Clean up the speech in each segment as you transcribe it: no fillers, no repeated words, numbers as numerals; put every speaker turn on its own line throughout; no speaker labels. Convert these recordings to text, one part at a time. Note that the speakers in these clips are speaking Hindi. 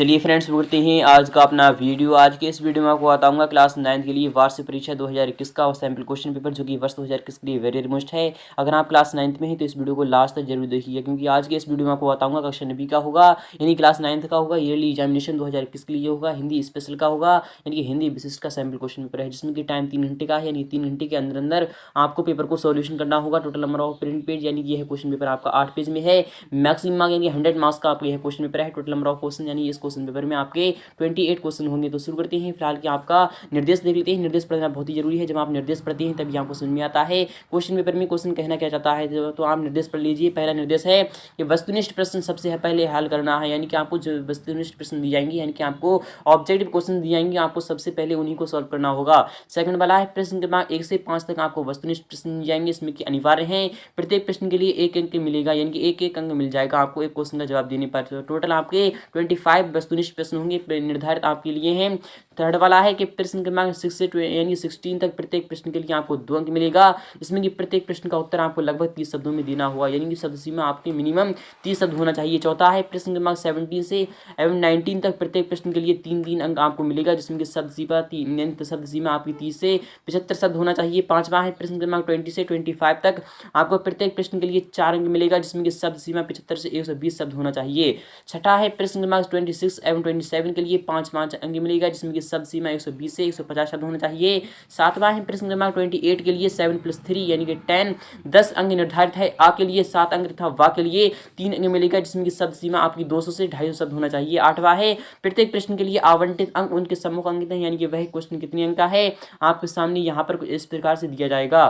चलिए फ्रेंड्स, बोलते हैं आज का अपना वीडियो। आज के इस वीडियो में आपको बताऊंगा क्लास 9 के लिए वार्षिक परीक्षा 2021 का और सैम्पल क्वेश्चन पेपर जो कि वर्ष 2021 के लिए वेरी रिमोस्ट है। अगर आप क्लास 9 में हैं तो इस वीडियो को लास्ट तक जरूर देखिए, क्योंकि आज के इस वीडियो में आपको बताऊंगा कक्षा 9 का होगा यानी क्लास 9 का होगा, ईयरली एग्जामिनेशन 2021 के लिए होगा, हिंदी स्पेशल का होगा यानी कि हिंदी विशिष्ट का सैम्पल क्वेश्चन पेपर है, जिसमें कि टाइम 3 घंटे का है। यानी 3 घंटे के अंदर अंदर आपको पेपर को सॉल्यूशन करना होगा। Total number of print page यानी कि यह क्वेश्चन पेपर आपका 8 पेज में है। मैक्सिमम मार्क यानी 100 मार्क्स का आपका यह क्वेश्चन पेपर है। टोटल नंबर ऑफ क्वेश्चन यानी इस क्वेश्चन पेपर में आपके 28 क्वेश्चन होंगे। तो शुरू करते हैं। फिलहाल कि आपका निर्देश देख लेते हैं। निर्देश पढ़ना बहुत ही जरूरी है। जब आप निर्देश पढ़ते हैं तभी आपको समझ में आता है क्वेश्चन पेपर में क्वेश्चन कहना क्या चाहता है। तो आप निर्देश पढ़ लीजिए। पहला निर्देश है कि वस्तुनिष्ठ प्रश्न सबसे पहले हल करना है, यानी कि आपको जो वस्तुनिष्ठ प्रश्न दी जाएंगे यानी कि आपको ऑब्जेक्टिव क्वेश्चन दिए जाएंगे, आपको सबसे पहले उन्हीं को सॉल्व करना होगा। सेकंड वाला है प्रश्न क्रमांक 1 से 5 तक आपको वस्तुनिष्ठ प्रश्न दिए जाएंगे, इसमें कि अनिवार्य है प्रत्येक प्रश्न के लिए एक अंक मिलेगा, यानी कि एक अंक मिल जाएगा आपको एक क्वेश्चन का जवाब देने पर। टोटल आपके 25 वस्तुनिष्ठ प्रश्न होंगे निर्धारित आपके लिए हैं। थर्ड वाला है कि प्रश्न क्रमांक 6 से यानी 16 तक प्रत्येक प्रश्न के लिए आपको 2 अंक मिलेगा, इसमें कि प्रत्येक प्रश्न का उत्तर आपको लगभग 30 शब्दों में देना होगा, यानी कि शब्द सीमा आपकी मिनिमम 30 शब्द होना चाहिए। चौथा है प्रश्न क्रमांक 17 से 19 तक प्रत्येक प्रश्न के लिए 3 अंक आपको मिलेगा, जिसमें कि शब्द सीमा आपकी 30 से 75 शब्द होना चाहिए। पांचवा है प्रश्न क्रमांक 20 से 25 तक आपको प्रत्येक प्रश्न के लिए 4 अंक मिलेगा, जिसमें कि शब्द सीमा 75 से 120 शब्द होना चाहिए। छठा है प्रश्न क्रमांक 26 एवं 27 के लिए 5 अंक मिलेगा, जिसमें कि शब्द सीमा 120 से 150 शब्द होना चाहिए। सातवां है प्रश्न क्रमांक 28 के लिए 7+3 यानी कि 10 अंक निर्धारित है। आ के लिए 7 अंक तथा वा के लिए 3 अंक मिलेगा, जिसमें कि शब्द सीमा आपकी 200 से 250 शब्द होना चाहिए। आठवां है प्रत्येक प्रश्न के लिए आवंटित अंक उनके सम्मुख अंकित है, यानी कि वह क्वेश्चन कितने अंक का है आपके सामने यहाँ पर इस प्रकार से दिया जाएगा।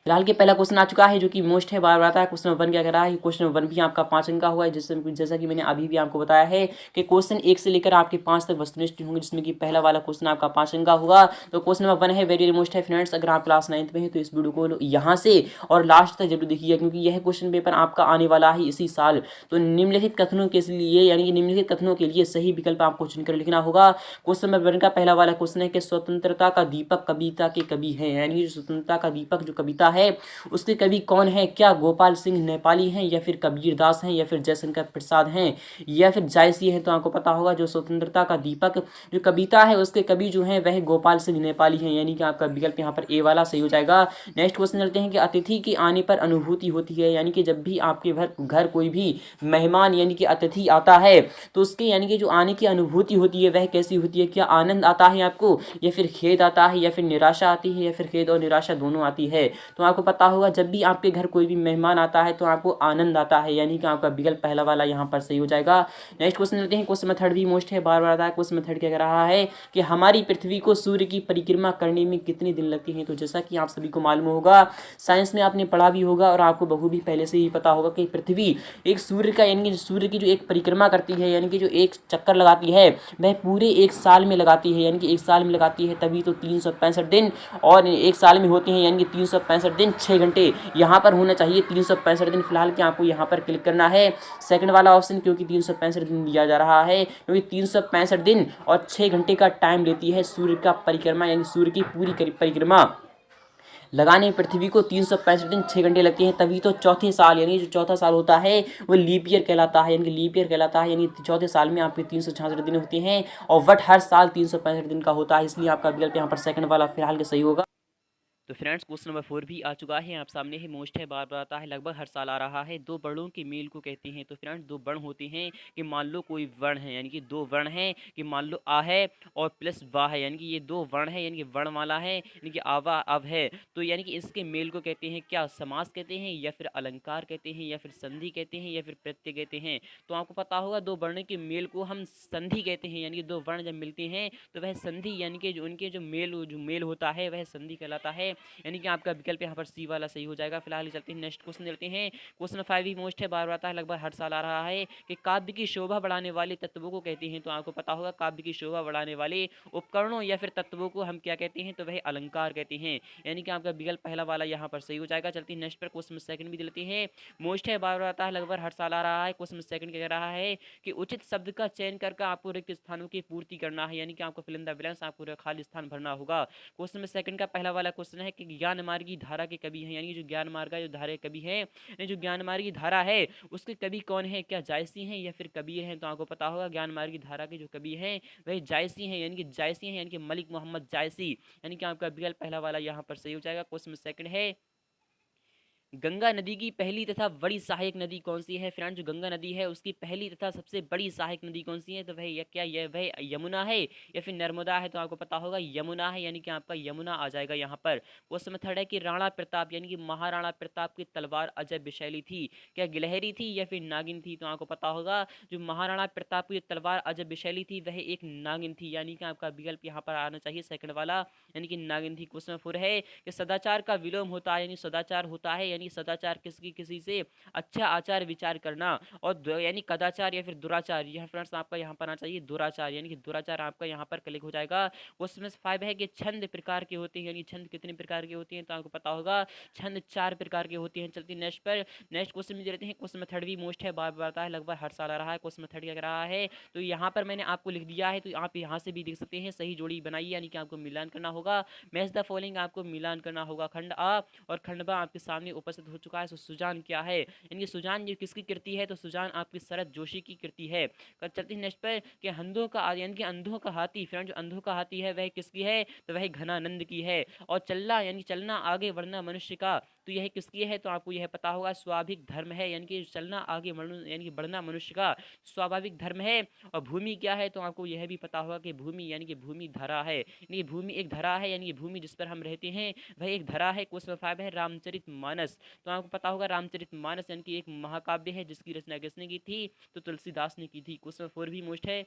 फिलहाल के पहला क्वेश्चन आ चुका है जो कि मोस्ट है, बार बार आता है। क्वेश्चन नंबर 1 क्या कह रहा है, क्वेश्चन नंबर 1 भी आपका 5 अंक का हुआ है, जैसा कि मैंने अभी भी आपको बताया है कि क्वेश्चन 1 से लेकर आपके 5 तक वस्तुनिष्ठ होंगे, जिसमें कि पहला वाला क्वेश्चन आपका 5 अंक का होगा। तो क्वेश्चन नंबर 1 है, वेरी मोस्ट है फ्रेंड्स। अगर आप क्लास 9 में हैं तो इस वीडियो को यहाँ से और लास्ट तक जरूर देखिए, क्योंकि यह क्वेश्चन पेपर आपका आने वाला है इसी साल। तो निम्नलिखित कथनों के लिए यानी कि निम्नलिखित कथनों के लिए सही विकल्प आपको चुनकर लिखना होगा। क्वेश्चन नंबर 1 का पहला वाला क्वेश्चन है कि स्वतंत्रता का दीपक कविता के कवि है, यानी कि स्वतंत्रता का दीपक जो कविता है उसके कवि कौन है। क्या गोपाल सिंह नेपाली हैं, या फिर कबीर दास हैं, या फिर जयशंकर प्रसाद हैं, या फिर जायसी हैं। तो आपको पता होगा जो स्वतंत्रता का दीपक जो कविता है उसके कवि जो हैं वह गोपाल सिंह नेपाली हैं, यानी कि आपका विकल्प यहाँ पर ए वाला सही हो जाएगा। नेक्स्ट क्वेश्चन चलते हैं कि अतिथि के आने पर अनुभूति होती है, यानी कि जब भी आपके घर कोई भी मेहमान यानी कि अतिथि आता है तो उसके यानी कि जो आने की अनुभूति होती है वह कैसी होती है। क्या आनंद आता है आपको, या फिर खेद आता है, या फिर निराशा आती है, या फिर खेद और निराशा दोनों आती है। तो आपको पता होगा जब भी आपके घर कोई भी मेहमान आता है तो आपको आनंद आता है, यानी कि आपका विकल्प पहला वाला यहाँ पर सही हो जाएगा। नेक्स्ट क्वेश्चन लेते हैं। क्वेश्चन मेथड भी मोस्ट है, बार बार आता है। क्वेश्चन मेथड क्या कह रहा है कि हमारी पृथ्वी को सूर्य की परिक्रमा करने में कितने दिन लगते हैं। तो जैसा कि आप सभी को मालूम होगा, साइंस में आपने पढ़ा भी होगा और आपको बखूबी पहले से ही पता होगा कि पृथ्वी एक सूर्य का यानी कि सूर्य की जो एक परिक्रमा करती है, यानी कि जो एक चक्कर लगाती है वह पूरे एक साल में लगाती है, यानी कि एक साल में लगाती है, तभी तो 365 दिन और एक साल में होते हैं, यानी कि 365 दिन 6 घंटे यहाँ पर होना चाहिए 365 दिन। फिलहाल कि आपको यहाँ पर क्लिक करना है सेकंड वाला ऑप्शन, क्योंकि 365 दिन दिया जा रहा है, क्योंकि 365 दिन और 6 घंटे का टाइम लेती है सूर्य का परिक्रमा, यानी सूर्य की पूरी परिक्रमा लगाने पृथ्वी को 365 दिन 6 घंटे लगते हैं, तभी तो चौथे साल यानी जो चौथा साल होता है वो लीप ईयर कहलाता है, यानी कि लीप ईयर कहलाता है, यानी चौथे साल में आपके 366 दिन होते हैं और वट हर साल 365 दिन का होता है, इसलिए आपका विकल्प यहाँ पर सेकंड वाला फिलहाल के सही होगा। तो फ्रेंड्स क्वेश्चन नंबर 4 भी आ चुका है आप सामने है, मोस्ट है, बार बार आता है, लगभग हर साल आ रहा है। दो वर्णों के मेल को कहते हैं। तो फ्रेंड्स दो वर्ण होते हैं कि मान लो कोई वर्ण है, यानी कि दो वर्ण है कि मान लो आ है और प्लस वा है, यानी कि ये दो वर्ण है, यानी कि वर्णमाला है, यानी कि आवा अब है। तो यानी कि इसके मेल को कहते हैं क्या, समास कहते हैं, या फिर अलंकार कहते हैं, या फिर संधि कहते हैं, या फिर प्रत्यय कहते हैं। तो आपको पता होगा दो वर्ण के मेल को हम संधि कहते हैं, यानी कि दो वर्ण जब मिलते हैं तो वह संधि यानी कि जो उनके जो मेल होता है वह संधि कहलाता है, यानी कि आपका विकल्प यहाँ पर सी वाला सही हो जाएगा। फिलहाल चलते हैं नेक्स्ट क्वेश्चन चलते हैं। क्वेश्चन 5 भी मोस्ट है, बार बार आता है, लगभग हर साल आ रहा है कि काव्य की शोभा बढ़ाने वाले तत्वों को कहते हैं। तो आपको पता होगा काव्य की शोभा बढ़ाने वाले उपकरणों या फिर तत्वों को हम क्या कहते हैं, तो वह अलंकार कहते हैं, यानी कि आपका विकल्प पहला वाला यहाँ पर सही हो जाएगा। चलते हैं नेक्स्ट पर। क्वेश्चन सेकंड भी लेते हैं, मोस्ट है, बार बार आता है, लगभग हर साल आ रहा है। क्वेश्चन सेकंड क्या कह रहा है कि उचित शब्द का चयन करके आपको रिक्त स्थानों की पूर्ति करना है, यानी कि आपको फिल इन द ब्लैंक्स, आपको खाली स्थान भरना होगा। क्वेश्चन में सेकंड का पहला वाला क्वेश्चन है है कि ज्ञान मार्गी धारा के कवि हैं, यानी जो ज्ञान मार्ग जो धारा कवि है, यानी जो ज्ञान मार्गी धारा है उसके कवि कौन है, क्या जायसी हैं या फिर कबीर हैं? तो आपको पता होगा ज्ञान मार्गी धारा के जो कवि हैं वह जायसी हैं, यानी कि जायसी हैं, यानी कि मलिक मोहम्मद जायसी, यानी कि आपका विकल्प पहला वाला यहाँ पर सही हो जाएगा। क्वेश्चन सेकंड है, गंगा नदी की पहली तथा बड़ी सहायक नदी कौन सी है? फ्रेंड, जो गंगा नदी है उसकी पहली तथा सबसे बड़ी सहायक नदी कौन सी है? तो वह क्या वह यमुना है या फिर नर्मदा है? तो आपको पता होगा यमुना है, यानी कि आपका यमुना आ जाएगा यहाँ पर। क्वेश्चन में थर्ड है कि राणा प्रताप यानी कि महाराणा प्रताप की तलवार अजय विषैली थी, क्या गिलहरी थी या फिर नागिन थी? तो आपको पता होगा जो महाराणा प्रताप की तलवार अजय विषैली थी वह एक नागिन थी, यानी कि आपका विकल्प यहाँ पर आना चाहिए सेकंड वाला, यानी कि नागिन थी। क्वेश्चन 4 है कि सदाचार का विलोम होता है, यानी सदाचार होता है, यानी सदाचार किसी से अच्छा आचार विचार करना, और यानी कदाचार या फिर दुराचार, यह फ्रेंड्स आपका यहाँ पर आना चाहिए दुराचार, यानी कि दुराचार आपका यहाँ पर क्लिक हो जाएगा। क्वेश्चन 5 है कि छंद प्रकार के होते हैं, यानी छंद कितने प्रकार के होते हैं? तो आपको पता होगा छंद 4 प्रकार के होते हैं। चलते नेक्स्ट पर, नेक्स्ट क्वेश्चन में देते हैं। क्वेश्चन मेथड भी मोस्ट है, बार बार आता है, लगभग हर साल आ रहा है। क्वेश्चन मेथड क्या रहा है तो यहाँ पर मैंने आपको लिख दिया है, तो आप यहाँ से भी देख सकते हैं। सही जोड़ी बनाइए, यानी कि आपको मिलान करना होगा। मैच द फॉलोइंग आपको मिलान करना होगा। खंड आ और खंड बा आपके सामने उपस्थित हो चुका है। तो सुजान क्या है, यानी सुजान ये किसकी कृति है? तो सुजान आपकी शरद जोशी की कृति है। चलते हैं नेक्स्ट पर कि अंधों का यानी कि अंधों का हाथी, फ्रेंड जो अंधों का हाथी है वह किसकी है? तो वह घनानंद की है। और चलना यानी चलना आगे बढ़ना मनुष्य का, तो यह किसकी है? तो आपको यह पता होगा स्वाभाविक धर्म है, यानी कि चलना आगे यानी कि बढ़ना मनुष्य का स्वाभाविक धर्म है। और भूमि क्या है? तो आपको यह भी पता होगा कि भूमि यानी कि भूमि धरा है, यानी भूमि एक धरा है, यानी कि भूमि जिस पर हम रहते हैं वह एक धरा है। क्वेश्चन 5 है रामचरित मानस, तो आपको पता होगा रामचरित मानस यानी कि एक महाकाव्य है जिसकी रचना किसने की थी? तो तुलसीदास ने की थी। क्वेश्चन 4 भी मोस्ट है।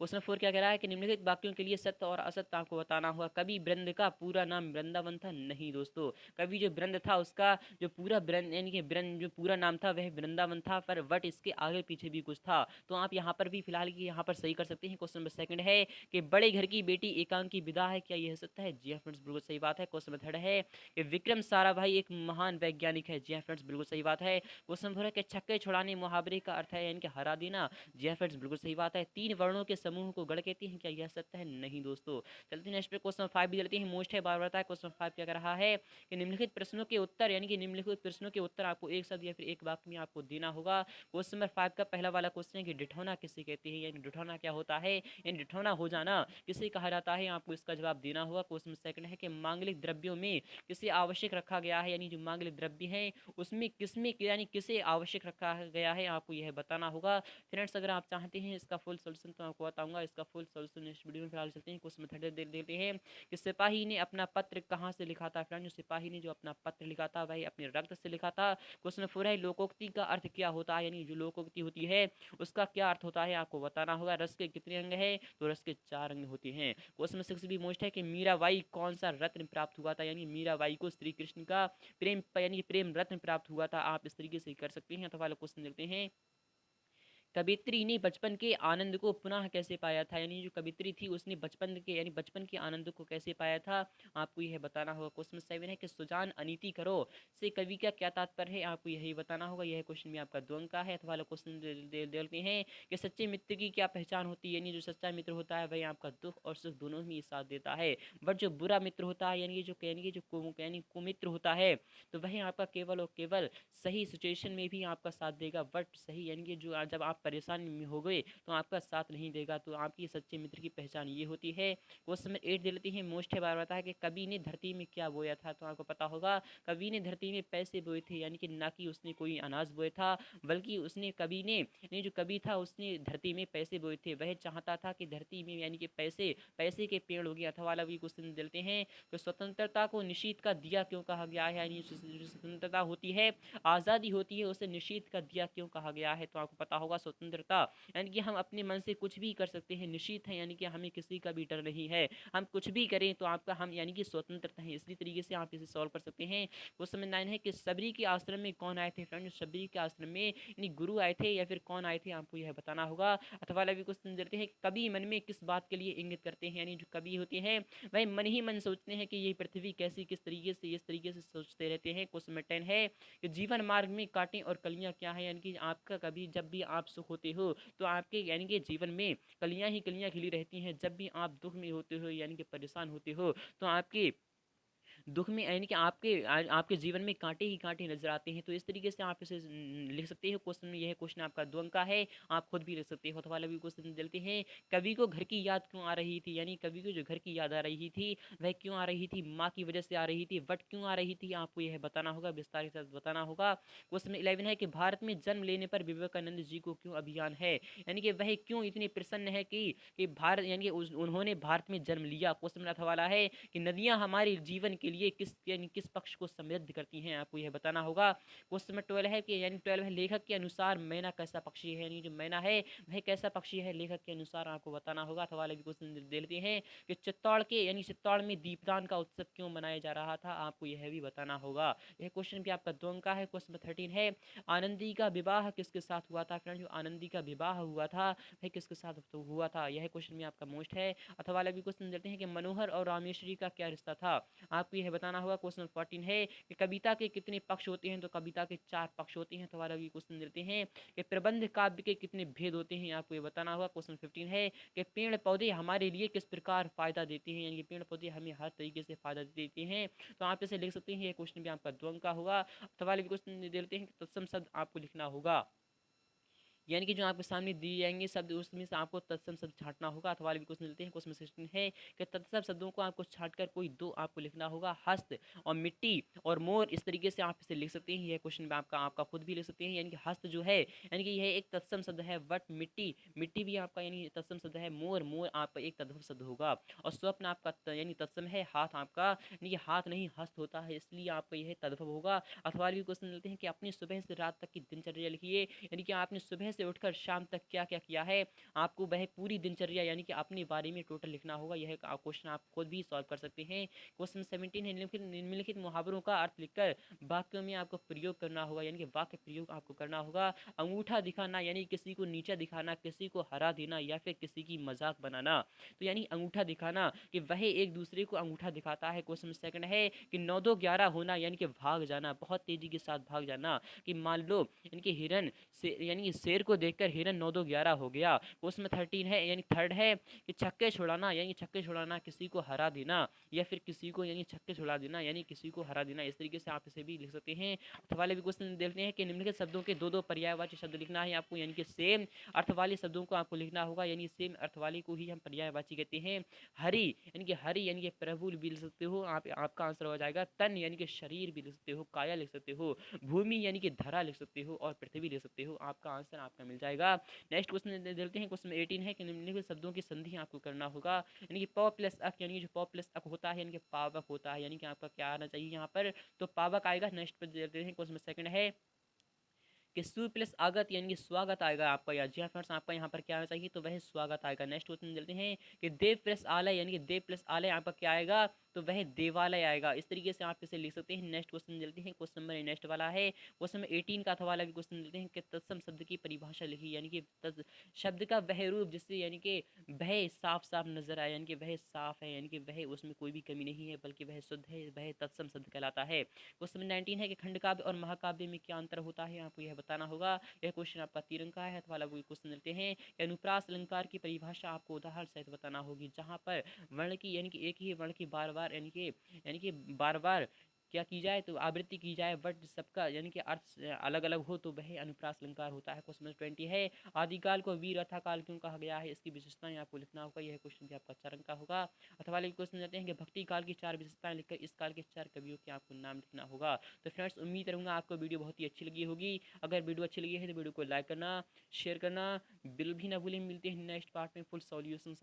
क्वेश्चन 4 क्या कह रहा है कि निम्नलिखित वाक्यों के लिए सत्य और असत्य आपको बताना होगा। कवि वृंद का पूरा नाम वृंदावन था? नहीं दोस्तों, कवि जो वृंद था उसका जो पूरा वृंद यानी कि वृंद जो पूरा नाम था वह वृंदावन था, पर वट इसके आगे पीछे भी कुछ था। तो आप यहाँ पर भी फिलहाल की यहाँ पर सही कर सकते हैं। क्वेश्चन नंबर सेकंड है कि बड़े घर की बेटी एकांकी विदा है, क्या यह सत्य है? जी हाँ फ्रेंड्स, बिल्कुल सही बात है। क्वेश्चन नंबर थर्ड है कि विक्रम साराभाई एक महान वैज्ञानिक है। जी हाँ फ्रेंड्स, बिल्कुल सही बात है। क्वेश्चन नंबर है कि छक्के छुड़ाने मुहावरे का अर्थ है यानी कि हरा देना। जी हाँ फ्रेंड्स, बिल्कुल सही बात है। 3 वर्णों के समूह को गढ़ कहते हैं, क्या यह सत्य है? नहीं दोस्तों। चलते हैं नेक्स्ट पे, क्वेश्चन 5 भी चलते हैं, मोस्ट है, बार बार आता है। क्वेश्चन 5 क्या कर रहा है कि निम्नलिखित प्रश्नों के उत्तर यानी कि निम्नलिखित प्रश्नों के उत्तर आपको एक शब्द या फिर एक वाक्य में आपको देना होगा। क्वेश्चन नंबर 5 का पहला वाला क्वेश्चन है कि डिठौना किसे कहते हैं, यानी डिठौना क्या होता है, यानी डिठौना हो जाना किसे कहा जाता है? आपको इसका जवाब देना होगा। क्वेश्चन सेकंड है कि मांगलिक द्रव्यों में किसे आवश्यक रखा गया है, यानी जो मांगलिक द्रव्य है उसमें किसमें यानी किसे आवश्यक रखा गया है, आपको यह बताना होगा। फ्रेंड्स, अगर आप चाहते हैं इसका फुल सोल्यूशन तो आपको बताऊंगा, इसका फुल सोल्यूशन इस वीडियो में फिलहाल चलते हैं। कुछ मेथड दे देते हैं कि सिपाही ने अपना पत्र कहाँ से लिखा था। फ्रेंड, जो सिपाही ने जो अपना पत्र लिखा था वह अपने रक्त से लिखा था। क्वेश्चन 4 है लोकोक्ति का अर्थ क्या होता है, यानी जो लोकोक्ति होती है उसका क्या अर्थ होता है, आपको बताना होगा। रस के कितने अंग है? तो रस के 4 अंग होते हैं। क्वेश्चन 6 भी मोस्ट है कि मीराबाई कौन सा रत्न प्राप्त हुआ था, यानी मीराबाई को श्री कृष्ण का प्रेम यानी प्रेम रत्न प्राप्त हुआ था। आप इस तरीके से कर सकते हैं। अथवा क्वेश्चन देखते हैं, कवित्री ने बचपन के आनंद को पुनः कैसे पाया था, यानी जो कवित्री थी उसने बचपन के यानी बचपन के आनंद को कैसे पाया था, आपको यह बताना होगा। क्वेश्चन 7 है कि सुजान अनीति करो से कवि का क्या तात्पर्य है, आपको यही बताना होगा। यह क्वेश्चन भी आपका 2 अंक का है। अथवा क्वेश्चन देते हैं कि सच्चे मित्र की क्या पहचान होती है, यानी जो सच्चा मित्र होता है वही आपका दुख और सुख दोनों में साथ देता है। बट जो बुरा मित्र होता है यानी जो कुमित्र होता है तो वह आपका केवल और केवल सही सिचुएशन में भी आपका साथ देगा, बट सही यानी कि जो जब आप परेशानी में हो गए तो आपका साथ नहीं देगा। तो आपकी सच्चे मित्र की पहचान ये होती है। क्वेश्चन नंबर 8 दे लेते हैं, मोस्ट है, बार बताया कि कवि ने धरती में क्या बोया था, तो आपको पता होगा कवि ने धरती में पैसे बोए थे, यानी कि ना कि उसने कोई अनाज बोया था, बल्कि उसने कवि ने यानी जो कवि था उसने धरती में पैसे बोए थे। वह चाहता था कि धरती में यानी कि पैसे पैसे के पेड़ हो गया। अथवा वाला भी क्वेश्चन देते हैं कि स्वतंत्रता को निषेध का दिया क्यों कहा गया है, यानी स्वतंत्रता होती है आज़ादी होती है उसे निषेध का दिया क्यों कहा गया है, तो आपको पता होगा स्वतंत्रता यानी कि हम अपने मन से कुछ भी कर सकते हैं, निश्चित है यानी कि हमें किसी का भी डर नहीं है, हम कुछ भी करें तो आपका हम यानी कि स्वतंत्रता है। इसी तरीके से आप इसे सॉल्व कर सकते हैं। क्वेश्चन नंबर 9 है कि सबरी के आश्रम में कौन आए थे, फ्रेंड सबरी के आश्रम में यानी गुरु आए थे या फिर कौन आए थे, आपको यह बताना होगा। अथवा भी क्वेश्चन देते हैं कवि मन में किस बात के लिए इंगित करते हैं, यानी जो कवि होते हैं वह मन ही मन सोचते हैं कि ये पृथ्वी कैसी किस तरीके से इस तरीके से सोचते रहते हैं। क्वेश्चन नंबर 10 है कि जीवन मार्ग में कांटे और कलियां क्या है, यानी कि आपका कभी जब भी आप सुख होते हो तो आपके यानी कि जीवन में कलियां ही कलियां खिली रहती हैं, जब भी आप दुख में होते हो यानी कि परेशान होते हो तो आपके दुख में यानी कि आपके जीवन में कांटे ही कांटे नजर आते हैं। तो इस तरीके से आप इसे लिख सकते हो। क्वेश्चन में यह क्वेश्चन आपका 2 अंक का है, आप खुद भी लिख सकते हो। अथवा वाला भी क्वेश्चन देते हैं, कवि को घर की याद क्यों आ रही थी, यानी कवि को जो घर की याद आ रही थी वह क्यों आ रही थी, माँ की वजह से आ रही थी, बट क्यों आ रही थी, आपको यह बताना होगा, विस्तार के साथ बताना होगा। क्वेश्चन 11 है कि भारत में जन्म लेने पर विवेकानंद जी को क्यों अभियान है, यानी कि वह क्यों इतने प्रसन्न है कि भारत यानी कि उन्होंने भारत में जन्म लिया। क्वेश्चन अथवा वाला है कि नदियां हमारे जीवन के लिए किस यानी किस पक्ष को समृद्ध करती हैं, आपको यह बताना होगा। क्वेश्चन नंबर 12 है कि यानी 12 है लेखक के अनुसार मैना कैसा पक्षी है, यानी जो मैना है वह कैसा पक्षी है लेखक के अनुसार, आपको बताना होगा। अथवा वाले भी क्वेश्चन दे देते हैं कि चित्तौड़ में दीपदान का उत्सव क्यों मनाया जा रहा था, आपको यह भी बताना होगा। यह क्वेश्चन भी आपका 2 अंक का है। क्वेश्चन नंबर 13 है आनंदी का विवाह किसके साथ हुआ था, फ्रेंड जो आनंदी का विवाह हुआ था वह किसके साथ तो हुआ था, यह क्वेश्चन भी आपका मोस्ट है। अथवा वाला भी क्वेश्चन देते हैं कि मनोहर और रामेश्वरी का क्या रिश्ता था, आपको यह बताना होगा। क्वेश्चन 14 है कि कविता के कितने पक्ष होते हैं, तो कविता के 4 पक्ष होते हैं। अथवा वाला भी क्वेश्चन देते हैं कि प्रबंध काव्य के कितने भेद होते हैं, आपको ये बताना होगा। क्वेश्चन 15 है कि पेड़ पौधे हमारे लिए किस प्रकार फायदा देते हैं, यानी कि पेड़ पौधे हमें हर तरीके से फायदा देते हैं, तो आप इसे लिख सकते हैं। ये क्वेश्चन भी आपका 2 अंक का होगा। अथवा वाले भी क्वेश्चन देते हैं कि तत्सम शब्द आपको लिखना होगा, यानी कि जो आपके सामने दिए जाएंगे शब्द उसमें से आपको तत्सम शब्द छांटना होगा। अथवा वाले भी क्वेश्चन मिलते हैं। क्वेश्चन 16 है कि तत्सम शब्दों को आपको छांटकर कोई 2 आपको लिखना होगा। हस्त और मिट्टी और मोर, इस तरीके से आप इसे लिख सकते हैं। यह क्वेश्चन में आपका खुद भी लिख सकते हैं। यानी कि हस्त जो है यानी कि यह एक तत्सम शब्द है, बट मिट्टी भी आपका यानी तत्सम शब्द है। मोर आपका एक तद्भव शब्द होगा। और स्वप्न आपका यानी तत्सम है। हाथ आपका यानी कि हाथ नहीं हस्त होता है, इसलिए आपका यह तद्भव होगा। अथवा वाले भी क्वेश्चन मिलते हैं कि अपनी सुबह से रात तक की दिनचर्या लिखिए, यानी कि आपने सुबह से उठकर शाम तक क्या क्या किया है, आपको वह पूरी दिनचर्या यानी कि अपने बारे में टोटल लिखना होगा। यह क्वेश्चन आप खुद भी सॉल्व कर सकते हैं। क्वेश्चन 17 है निम्नलिखित मुहावरों का अर्थ लिखकर वाक्यों में आपको प्रयोग करना होगा, यानी कि वाक्य प्रयोग आपको करना होगा। अंगूठा दिखाना यानी किसी को नीचा दिखाना, किसी को हरा देना या फिर किसी की मजाक बनाना, तो यानी अंगूठा दिखाना कि वह एक दूसरे को अंगूठा दिखाता है। क्वेश्चन 2 है कि 9 2 11 होना यानी कि भाग जाना, बहुत तेजी के साथ भाग जाना, कि मान लो यानी कि हिरन से यानी कि शेर को देखकर हिरन 9 2 11 हो गया। क्वेश्चन 13 है यानी 3 है कि छक्के छुड़ाना, यानी छक्के छुड़ाना किसी को हरा देना या फिर किसी को यानी छक्के छुड़ा देना यानी किसी को हरा देना, इस तरीके से आप इसे भी लिख सकते हैं। अर्थ वाले भी क्वेश्चन देखते हैं कि निम्नलिखित शब्दों के 2 2 पर्यायवाची शब्द लिखना है आपको, यानी कि सेम अर्थ वाले शब्दों को आपको लिखना होगा, यानी सेम अर्थ वाले को ही हम पर्यायवाची कहते हैं। हरि यानी कि प्रभु भी लिख सकते हो आप, आपका आंसर हो जाएगा। तन यानी कि शरीर भी लिख सकते हो, काया लिख सकते हो, भूमि यानी कि धरा लिख सकते हो, और पृथ्वी लिख सकते हो। आपका आंसर आपका मिल जाएगा। नेक्स्ट क्वेश्चन देते हैं। क्वेश्चन 18 है कि निम्नलिखित शब्दों की संधि आपको करना होगा, यानी कि प प्लस अक, यानी कि जो प प्लस अक होता है यानी कि पावक होता है, यानी कि आपका क्या आना चाहिए यहाँ पर, तो पावक आएगा। नेक्स्ट पर देते हैं। क्वेश्चन 2 है कि सु प्लस आगत यानी कि स्वागत आएगा आपका, या जी हाँ फ्रेंड्स आपका यहाँ पर क्या आना चाहिए, तो वह स्वागत आएगा। नेक्स्ट क्वेश्चन देते हैं कि देव प्लस आलय यानी कि देव प्लस आलय आपका क्या आएगा, तो वह देवालय आएगा। इस तरीके से आप इसे लिख सकते हैं। नेक्स्ट क्वेश्चन देते हैं। क्वेश्चन नंबर नेक्स्ट वाला है क्वेश्चन नंबर 18 का अथवा वाला भी क्वेश्चन देते हैं कि तत्सम शब्द की परिभाषा लिखी, यानी कि शब्द का वह रूप जिससे यानी कि वह साफ साफ नजर आए, यानी कि वह साफ है, यानी कि वह उसमें कोई भी कमी नहीं है बल्कि वह शुद्ध है, वह तत्सम शब्द कहलाता है। क्वेश्चन नंबर 19 है कि खंड काव्य और महाकाव्य में क्या अंतर होता है, आपको यह बताना होगा। यह क्वेश्चन आपका 3 अंक का है। अथवा वो क्वेश्चन देते हैं कि अनुप्रास अलंकार की परिभाषा आपको उदाहरण सहित बताना होगी, जहाँ पर वर्ण की यानी कि एक ही वर्ण की बार बार यानी कि बार बार क्या की जाए, तो आवृत्ति की जाए, बट सबका यानी कि अर्थ अलग अलग हो, तो वह अनुप्रास अलंकार होता है। क्वेश्चन नंबर 20 है आदिकाल को वीर अथा काल क्यों कहा गया है, इसकी विशेषताएं आपको लिखना होगा। यह क्वेश्चन भी आपका 4 अंक का होगा। अथवा वाले क्वेश्चन जाते हैं कि भक्ति काल की 4 विशेषताएं लिखकर इस काल के 4 कवियों के आपको नाम लिखना होगा। तो फ्रेंड्स उम्मीद करूंगा आपको वीडियो बहुत ही अच्छी लगी होगी। अगर वीडियो अच्छी लगी है तो वीडियो को लाइक करना, शेयर करना बिल्कुल भी ना भूलें। मिलते हैं नेक्स्ट पार्ट में फुल सॉल्यूशन।